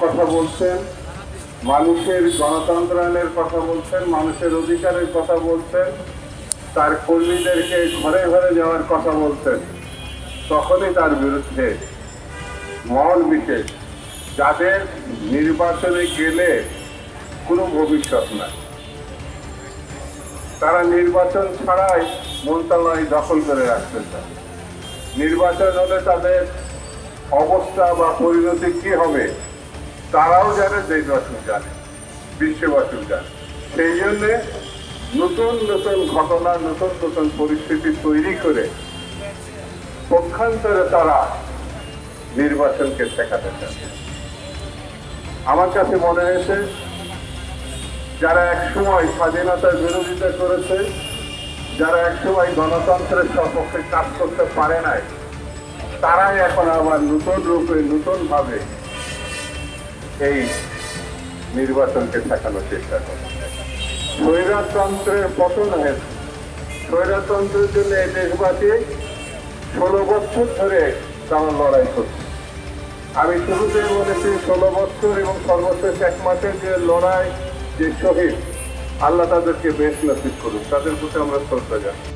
কথা বলছেন, মানুষের গণতন্ত্রায়নের কথা বলছেন, মানুষের অধিকারের কথা বলছেন, তার কর্মীদেরকে ঘরে ঘরে যাওয়ার কথা বলছেন, তখনই তার বিরুদ্ধে মহল বিশেষ যাদের নির্বাচনে গেলে কোনো ভবিষ্যৎ নাই, তারা নির্বাচন ছাড়াই মন্ত্রণালয় দখল করে রাখতে চায়। নির্বাচন হলে তাদের অবস্থা বা পরিণতি কি হবে তারাও জানে, দেশবাসী জানে, বিশ্ববাসী জানে। সেই জন্যে নতুন নতুন ঘটনা, নতুন নতুন পরিস্থিতি তৈরি করে পক্ষান্তরে তারা নির্বাচনকে ঠেকাতে চায়। আমার কাছে মনে হয়েছে যারা একসময় স্বাধীনতার বিরোধিতা করেছে, যারা একসময় গণতন্ত্রের সপক্ষে কাজ করতে পারে নাই, তারাই এখন আবার নতুন রূপে নতুন ভাবে এই নির্বাচনকে ঠেকানোর চেষ্টা করে। স্বৈরতন্ত্রের পতন হয়েছে। স্বৈরতন্ত্রের জন্য এই দেশবাসী 16 বছর ধরে তারা লড়াই করছে। আমি শুরুতেই বলেছি 16 বছর এবং সর্বশেষ 1 মাসের যে লড়াই, যে শহীদ, আল্লাহ তাদেরকে বেশ নসিব করুন, তাদের প্রতি আমরা শ্রদ্ধা জানাই।